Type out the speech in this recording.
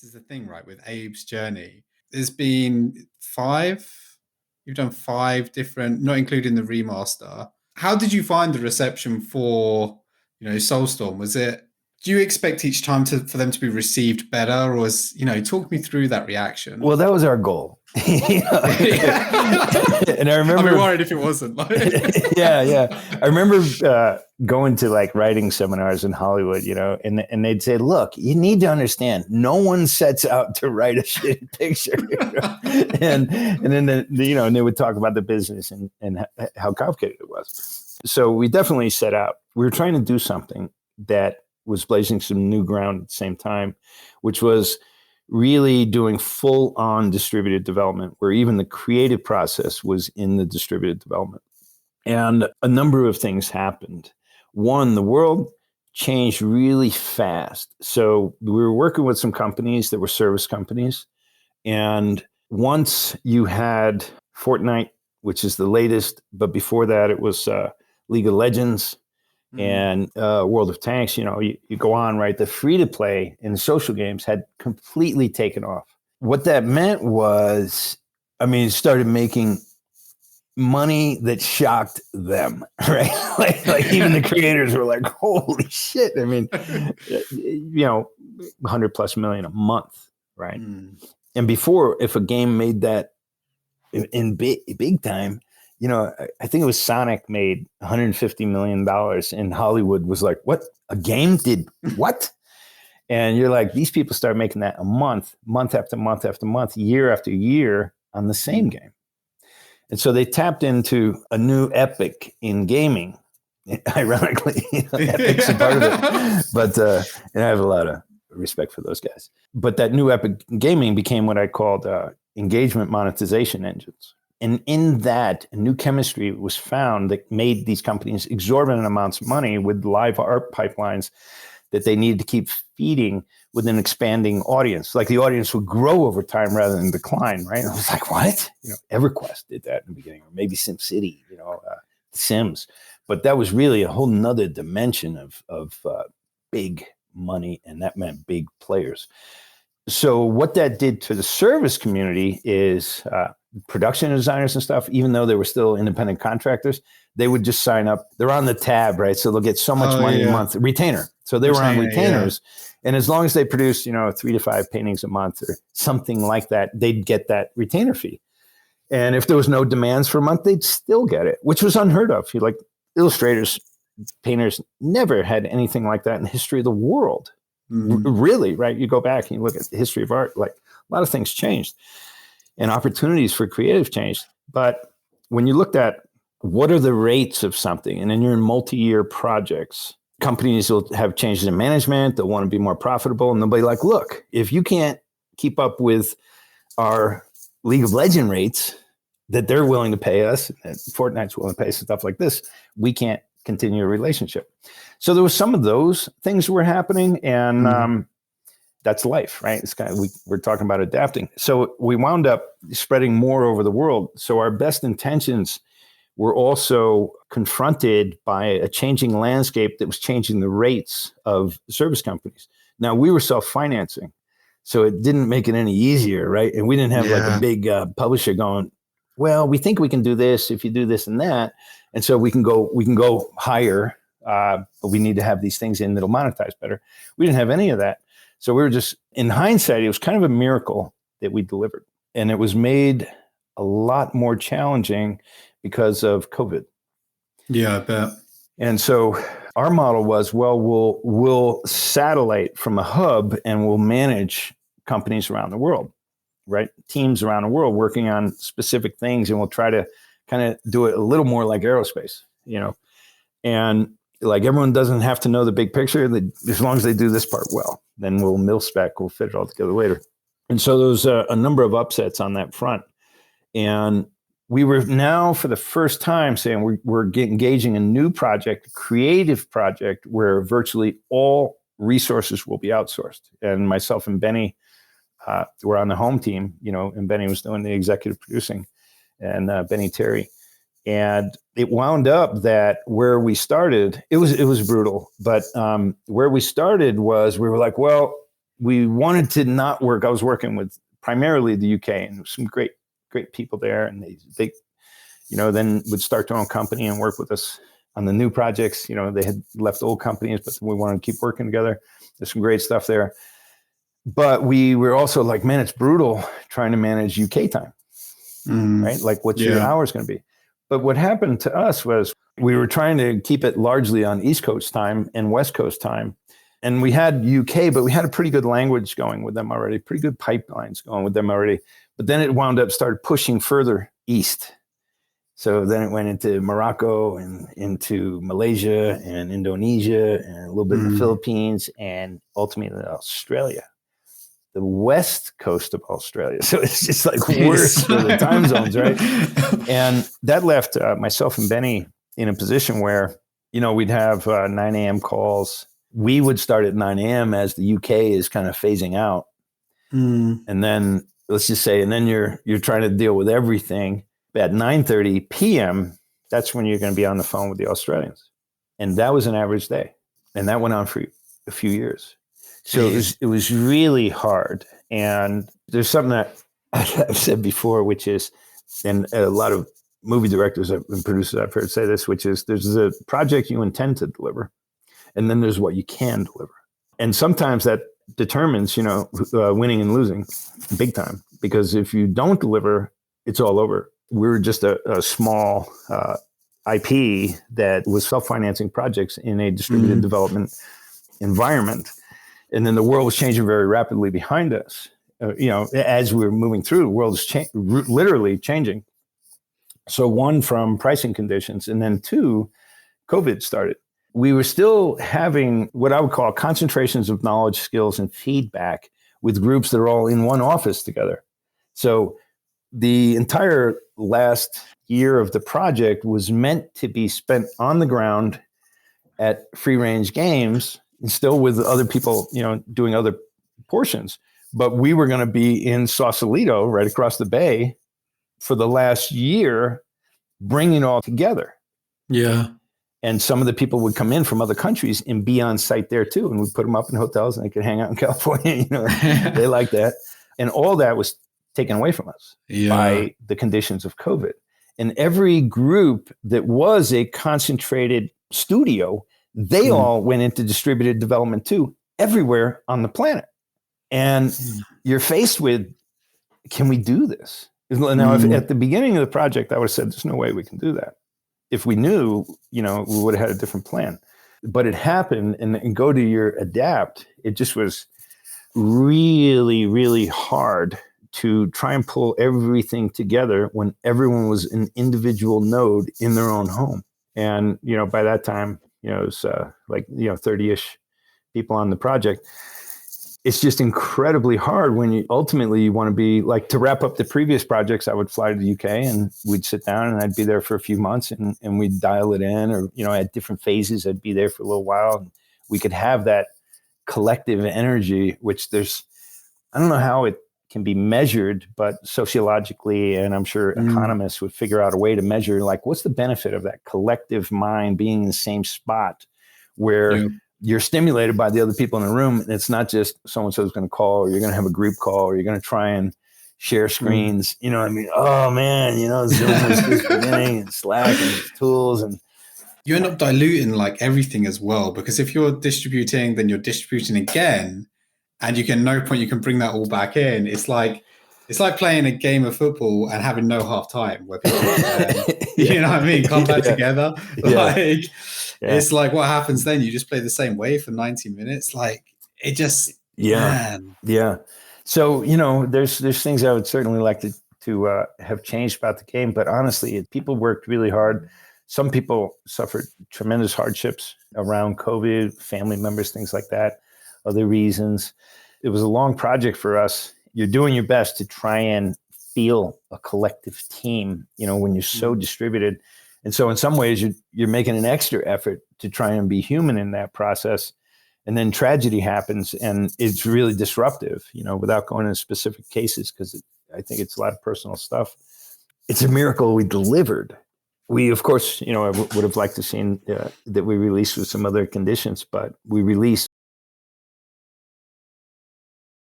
this is the thing, right? With Abe's journey, there's been five. You've done five different, not including the remaster. How did you find the reception for, Soulstorm? Do you expect each time for them to be received better, or talk me through that reaction? Well, that was our goal. And I remember, I'd be worried if it wasn't. yeah. I remember going to like writing seminars in Hollywood, and they'd say, "Look, you need to understand, no one sets out to write a shitty picture." And then and they would talk about the business and how complicated it was. So we definitely set out. We were trying to do something that was blazing some new ground at the same time, which was really doing full-on distributed development, where even the creative process was in the distributed development. And a number of things happened. One, the world changed really fast. So we were working with some companies that were service companies. And once you had Fortnite, which is the latest, but before that it was League of Legends, and World of Tanks, you go on, right? The free-to-play in social games had completely taken off. What that meant was, it started making money that shocked them, right? like even the creators were like, holy shit. 100+ million a month, right? And before, if a game made that in big time, I think it was Sonic made $150 million, and Hollywood was like, what? A game did what? And you're like, these people start making that a month after month after month, year after year on the same game. And so they tapped into a new epic in gaming. Ironically, epic's a part of it. But, and I have a lot of respect for those guys. But that new epic gaming became what I called engagement monetization engines. And in that, a new chemistry was found that made these companies exorbitant amounts of money with live art pipelines that they needed to keep feeding with an expanding audience. Like the audience would grow over time rather than decline, right? And I was like, what? EverQuest did that in the beginning, or maybe SimCity, Sims. But that was really a whole nother dimension of big money, and that meant big players. So what that did to the service community is production designers and stuff, even though they were still independent contractors, they would just sign up. They're on the tab, right? So they'll get so much money a month, retainer. So they were on retainers. Yeah. And as long as they produce, 3 to 5 paintings a month or something like that, they'd get that retainer fee. And if there was no demands for a month, they'd still get it, which was unheard of. Like illustrators, painters never had anything like that in the history of the world. Really, right? You go back and you look at the history of art, like a lot of things changed and opportunities for creative changed. But when you looked at what are the rates of something, and then you're in multi-year projects, companies will have changes in management. They'll want to be more profitable. And they'll be like, look, if you can't keep up with our League of Legends rates that they're willing to pay us, and Fortnite's willing to pay us, stuff like this, we can't continue a relationship. So there was some of those things were happening, and that's life, right? It's kind of, we're talking about adapting. So we wound up spreading more over the world. So our best intentions were also confronted by a changing landscape that was changing the rates of service companies. Now we were self-financing, so it didn't make it any easier, right? And we didn't have like a big publisher going, well, we think we can do this if you do this and that. And so we can go higher, but we need to have these things in that'll monetize better. We didn't have any of that. So we were just, in hindsight, it was kind of a miracle that we delivered. And it was made a lot more challenging because of COVID. Yeah, I bet. And so our model was, well, we'll satellite from a hub and we'll manage companies around the world, right? Teams around the world working on specific things, and we'll try to kind of do it a little more like aerospace, and like everyone doesn't have to know the big picture. As long as they do this part well, then we'll mil-spec, we'll fit it all together later. And so there was a number of upsets on that front. And we were now for the first time saying we're engaging a new project, a creative project, where virtually all resources will be outsourced. And myself and Benny were on the home team, and Benny was doing the executive producing, and Benny Terry. And it wound up that where we started, it was brutal. But where we started was, we were like, well, we wanted to not work. I was working with primarily the UK, and some great people there, and they then would start their own company and work with us on the new projects. They had left old companies, but we wanted to keep working together. There's some great stuff there. But we were also like, man, it's brutal trying to manage UK time, right? Like, what's your hours going to be? But what happened to us was we were trying to keep it largely on East Coast time and West Coast time. And we had UK, but we had a pretty good language going with them already, pretty good pipelines going with them already. But then it wound up started pushing further east. So then it went into Morocco and into Malaysia and Indonesia and a little bit in the Philippines and ultimately Australia, the west coast of Australia. So it's just like worse for the time zones, right? And that left myself and Benny in a position where, we'd have 9 a.m. calls. We would start at 9 a.m. as the UK is kind of phasing out. And then let's just say, and then you're trying to deal with everything. At 9:30 p.m., that's when you're going to be on the phone with the Australians. And that was an average day. And that went on for a few years. So it was really hard. And there's something that I've said before, which is, and a lot of movie directors and producers I've heard say this, which is there's a project you intend to deliver, and then there's what you can deliver. And sometimes that determines, winning and losing big time. Because if you don't deliver, it's all over. We're just a small IP that was self-financing projects in a distributed development environment. And then the world was changing very rapidly behind us. As we were moving through, the world is literally changing. So one, from pricing conditions, and then two, COVID started. We were still having what I would call concentrations of knowledge, skills, and feedback with groups that are all in one office together. So the entire last year of the project was meant to be spent on the ground at Free Range Games, and still with other people, doing other portions. But we were going to be in Sausalito, right across the bay, for the last year, bringing it all together. Yeah. And some of the people would come in from other countries and be on site there too. And we'd put them up in hotels and they could hang out in California. They like that. And all that was taken away from us by the conditions of COVID. And every group that was a concentrated studio, they all went into distributed development too, everywhere on the planet. And you're faced with, can we do this? Now, if at the beginning of the project, I would have said, there's no way we can do that. If we knew, we would have had a different plan. But it happened, and go to your adapt. It just was really, really hard to try and pull everything together when everyone was an individual node in their own home. And, by that time, it was 30-ish people on the project. It's just incredibly hard when you ultimately want to be like, to wrap up the previous projects, I would fly to the UK and we'd sit down and I'd be there for a few months and we'd dial it in, or, at different phases, I'd be there for a little while. And we could have that collective energy, which I don't know how it can be measured, but sociologically, and I'm sure economists would figure out a way to measure, like, what's the benefit of that collective mind being in the same spot where you're stimulated by the other people in the room. And it's not just so-and-so's going to call, or you're going to have a group call, or you're going to try and share screens. Oh man, Zoom is just beginning, and Slack and tools, and you end up diluting like everything as well, because if you're distributing, then you're distributing again, and no point you can bring that all back in. It's like playing a game of football and having no half time where people, come back together. It's like, what happens then? You just play the same way for 90 minutes. Like, it just, man. Yeah. So, there's things I would certainly like to have changed about the game, but honestly, people worked really hard. Some people suffered tremendous hardships around COVID, family members, things like that, other reasons. It was a long project for us. You're doing your best to try and feel a collective team, when you're so distributed. And so in some ways, you're making an extra effort to try and be human in that process. And then tragedy happens, and it's really disruptive, without going into specific cases, because I think it's a lot of personal stuff. It's a miracle we delivered. We, of course, would have liked to seen that we released with some other conditions, but we released